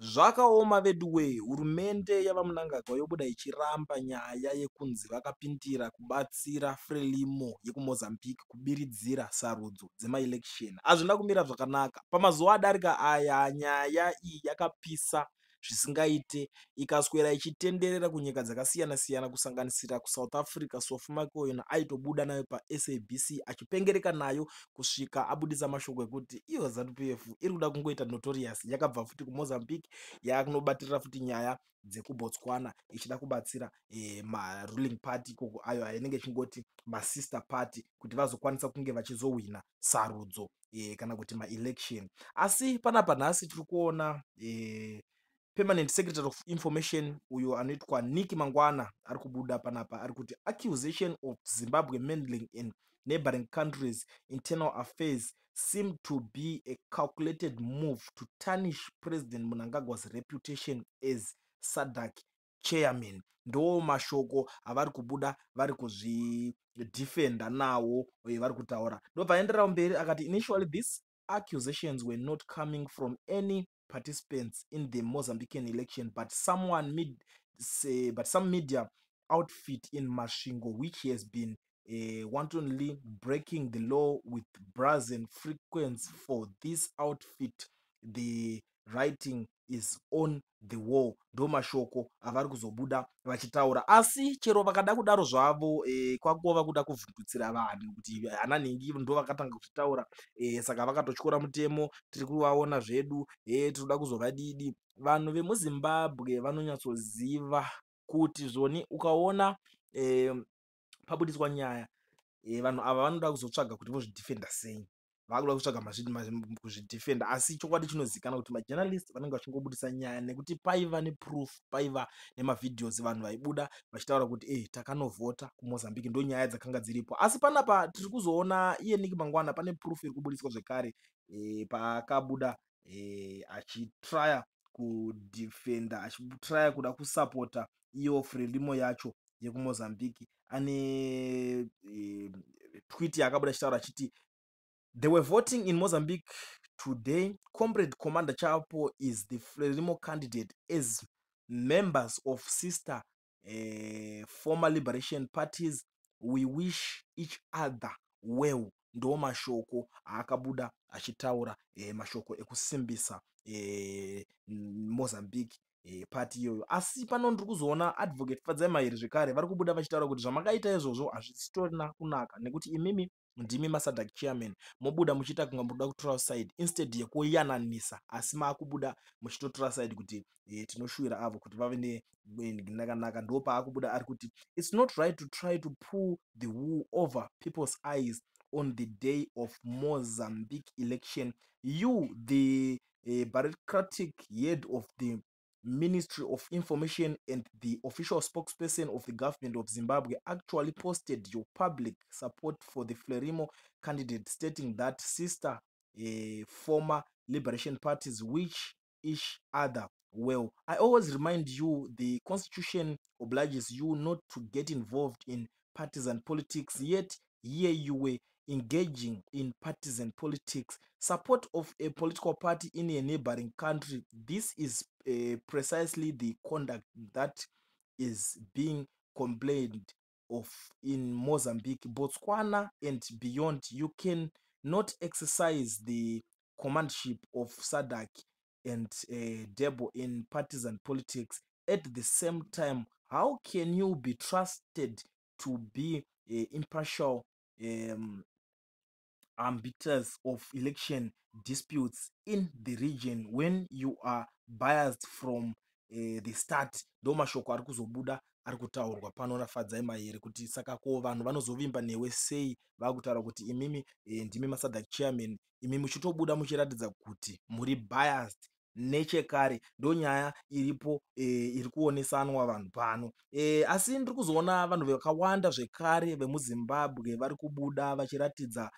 Zvakaoma veduwe, hurumende yavaMnangagwa yobuda ichiramba nyaya yekunzi vakapindira kubatsira Frelimo yekuMozambique kubiridzira sarudzo dzemaelection. Hazvina kumira zvakanaka. Pamazuva adarika aya nyaya iyi yakapisa zvisingaite, ikaswera ichitenderera kunyika dzakasiyana-siyana kusanganisira kuSouth Africa. Sofu Makoena aitobuda nayo paSABC achipengereka nayo kusvika abudisa mashoko ekuti iyo ZANU-PF iri kuda kungoita notorious. Yakabva futi kuMozambique yakunobatirira futi nyaya dzekuBotswana ichida kubatsira maruling party ikoko ayo ainenge ichingoti masister party kuti vazokwanisa kunge vachizowina sarudzo kana kuti maelection. Asi panapa nhasi tiri kuona permanent secretary of information uyo anoitwa Nick Mangwana ari kubuda panapa ari kuti accusation of Zimbabwe meddling in neighboring countries internal affairs seem to be a calculated move to tarnish President Mnangagwa's reputation as SADC chairman. Ndo mashoko avari kubuda vari kuzvidefenda nawo vari kutaura. Ndobva aenderera mberi akati initially these accusations were not coming from any participants in the Mozambican election, but some media outfit in Masvingo, which has been wantonly breaking the law with brazen frequency for this outfit. The writing is on the wall. Ndo mashoko avari kuzobuda vachitaura. Asi chero vakada kudaro zvavo kwakova kuda kuvhundutsira vanhu kuti hananhingi ndo vakatanga kuzvitaura, saka vakatotyora mutemo. Tiri kuvaona zvedu, tinoda kuzovadidi. Vanhu vemuZimbabwe vanonyatsoziva kuti zvoni ukaona pabudiswa nyaya, vanhu ava vanoda kuzotsvaga kuti vozvidefenda sei, vakuda kutsvaga kuzvidefenda. Asi chokwadi chinozivikanwa kuti majournalist vanenge vachingobudisa nyaya nekuti paiva neproof, paiva nemavidheos vanhu vaibuda vachitaura kuti takanovhota kuMozambique. Ndo nyaya dzakanga dziripo. Asi panapa tiri kuzoona iye Nick Mangwana pane proof iri kubudiswa zvekare paakabuda achitraya kudefenda, achitraya kuda kusapota iyo Frelimo yacho yekuMozambique. Ane tweet yaakabuda achitaura achiti they were voting in Mozambique today. Comrade Commander Chapo is the Frelimo candidate as members of sister former liberation parties. We wish each other well. Ndo mashoko aakabuda achitaura, mashoko ekusimbisa Mozambique party iyoyo. Asi pano ndiri kuzoona advocate Fadzai zvekare vari kubuda vachitaura kuti zvamakaita izvozvo hazvisitorina kunaka, nekuti imimi ndimi maSADC chairman, mobuda muchiita kunga munoda kutora side instead yekuyananisa, asi maakubuda muchitotora side kuti tinoshuvira avo kuti vave nenakanaka. Ndo paakubuda ari kuti it's not right to try to pull the wool over people's eyes on the day of Mozambique election. You, the bureaucratic head of the Ministry of Information and the official spokesperson of the government of Zimbabwe, actually posted your public support for the Frelimo candidate, stating that sister former liberation parties wish each other well. I always remind you the constitution obliges you not to get involved in partisan politics, yet here you were engaging in partisan politics. Support of a political party in a neighboring country, this is precisely the conduct that is being complained of in Mozambique, Botswana and beyond. You can not exercise the commandship of SADC and Debo in partisan politics at the same time. How can you be trusted to be impartial arbiters of election disputes in the region when you are biased from the start? Ndo mashoko ari kuzobuda ari kutaurwa pano naFadzai Mahere kuti saka ko vanhu vanozovimba newe sei vakutaura kuti imimi ndimi maSADC chairman, imi muchitobuda muchiratidza kuti muri biased nechekare. Ndo nyaya iripo iri kuonesanwa vanhu pano. Asi ndiri kuzoona vanhu vakawanda zvekare vemuZimbabwe vari kubuda vachiratidza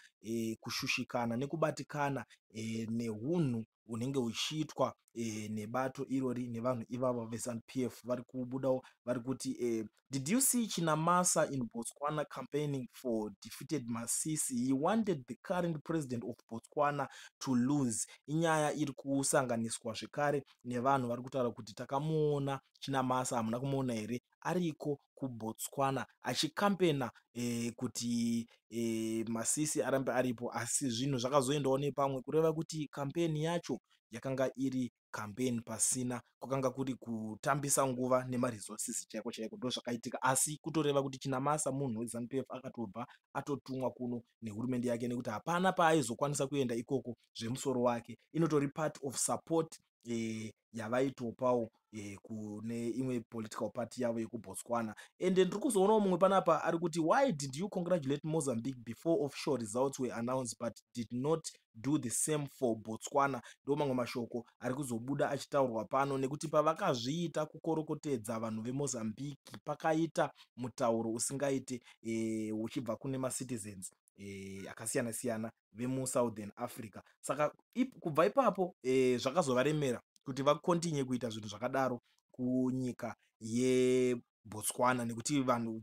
kushushikana nekubatikana neunhu hunenge huchiitwa nebato irori nevanhu ivava veZANU-PF vari kubudawo vari kuti did you see Chinamasa in Botswana campaigning for defeated Masisi? He wanted the current president of Botswana to lose. Inyaya iri kusanganiswa zvekare nevanhu vari kutaura kuti takamuona Chinamasa, hamuna kumuona here, ariko kuBotswana achikampena kuti Masisi arambe aripo, asi zvinhu zvakazoendawo nepamwe kureva kuti kampeni yacho yakanga iri kampeni pasina, kwakanga kuri kutambisa nguva nemaresources chaiko chaiko, ndo zvakaitika. Asi kutoreva kuti Chinamasa munhu weZANU-PF akatobva atotumwa kuno nehurumende yake, nekuti hapana paaizokwanisa kuenda ikoko zvemusoro wake. Inotori part of support yavaitopawo kune imwe political party yavo yekuBotswana. And ndiri kuzoonawo mumwe panapa ari kuti why did you congratulate Mozambique before official results were announced but did not do the same for Botswana? Ndo mamwe mashoko ari kuzobuda achitaurwa pano, nekuti pavakazviita kukorokotedza vanhu veMozambique pakaita mutauro usingaite uchibva kune macitizens akasiyana siyana vemuSouthern Africa. Saka kubva ipapo zvakazovaremera kuti vakontinye kuita zvinhu zvakadaro kunyika yeBotswana, nekuti vanhu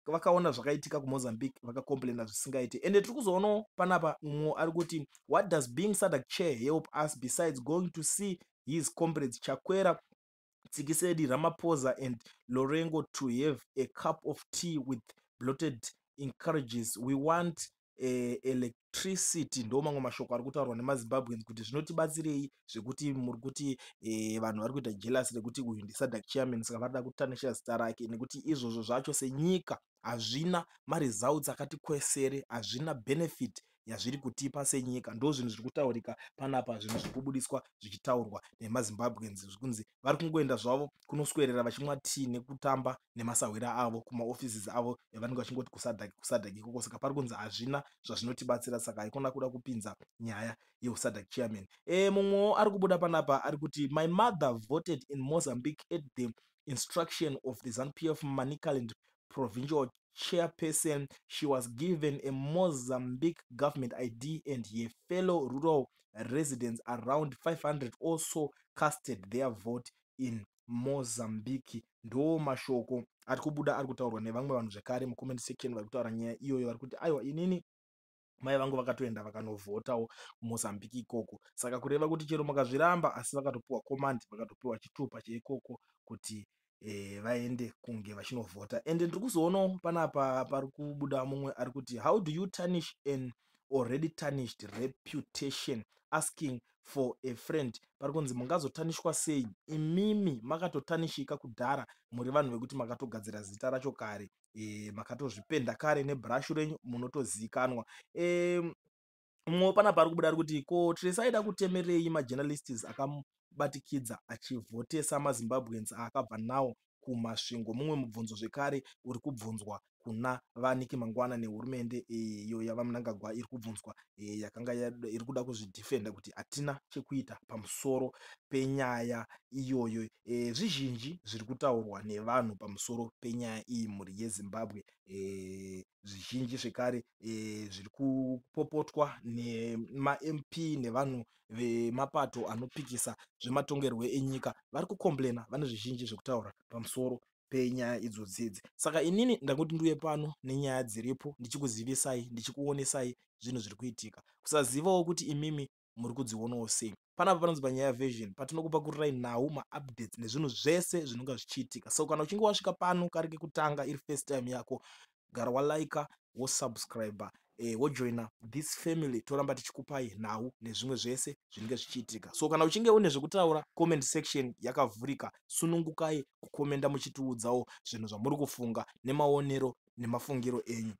vakaona zvakaitika kuMozambique vakakomplaina zvisingaite. Ende tiri kuzoonawo panapa mumwe ari kuti what does being SADC chair help us besides going to see his comrades Chakwera, Tsikisedi, Ramaphosa and Lorengo to have a cup of tea with bloated encourages? We want electricity. Ndo mamwe mashoko ari kutaurwa nemaZimbabweans kuti zvinotibatsirei zvekuti muri kuti vanhu vari kuita jealous rekuti uyu ndiSADC chairman, saka varida kutanisha zita rake, nekuti izvozvo zvacho senyika hazvina maresults akati kwesere, hazvina benefit yazviri kutipa senyika. Ndo zvinhu zviri kutaurika panapa, zvinhu zviri kubudiswa zvichitaurwa nemaZimbabweans zvikunzi vari kungoenda zvavo kunoswerera vachimwa tii nekutamba nemasahwira avo kumaoffices avo evanenge vachingoti kuSADC ikoko. Saka pari kunzi hazvina zvazvinotibatsira, saka haikona kuda kupinza nyaya yeSADC chairman. Mumwewo ari kubuda panapa ari kuti my mother voted in Mozambique at the instruction of the ZANU-PF Manicaland provincial chairperson. She was given a Mozambique government ID and her fellow rural residents around 500 also casted their vote in Mozambique. Ndo mashoko ari kubuda ari kutaurwa nevamwe vanhu zvekare mucomment section vari kutaura nyaya iyoyo, vari kuti aiwa inini mai vangu vakatoenda vakanovhotawo Mozambique ikoko. Saka kureva kuti chero makazviramba asi vakatopiwa command, vakatopiwa chitupa cheikoko kuti vaende kunge vachinovhota. And ndiri kuzoonawo panapa pari kubuda mumwe ari kuti how do you tarnish an already tarnished reputation, asking for a friend. Pari kunzi mungazotanishwa sei? Imimi makatotanishika kudhara, muri vanhu vekuti makatogadzira zita racho kare, makatozvipenda kare nebrush renyu, munotozikanwa. Mumwe panapa ari kubuda ari kuti ko tirisaida kutemerei majournalists akabatikidza achivhotesa maZimbabweans akabva nawo kumasvingo. Mumwe mubvunzo zvekare uri kubvunzwa kuna Vaniki Mangwana nehurumende iyo yavaMnangagwa iri kubvunzwa yakanga iri kuda kuzvidhifenda kuti hatina chekuita pamusoro penyaya iyoyo. Zvizhinji zviri kutaurwa nevanhu pamusoro penyaya iyi mhuri yeZimbabwe. Zvizhinji zvekare zviri kupopotwa nemaMP nevanhu vemapato anopikisa zvematongerwo enyika, vari kukomplaina, vane zvizhinji zvekutaura pamusoro penyaya idzodzidzi. Saka inini ndangoti ndiuye pano nenyaya dziripo, ndichikuzivisai, ndichikuonesai zvinhu zviri kuitika, kusazivawo kuti imimi muri kudzionawo sei. Panapa panonzi panyaya version, patinokupakurirai nhau maupdates nezvinhu zvese zvinonga zvichiitika. So kana uchinge wasvika pano kari kekutanga iri first time yako, gara walaika, wosubscribe, wojoina this family, toramba tichikupai nhau nezvimwe zvese zvinenge zvichiitika. So kana uchinge une zvekutaura, comment section yakavhurika, sunungukai kukomenda muchitiudzawo zvinhu zvamuri kufunga nemaonero nemafungiro enyu.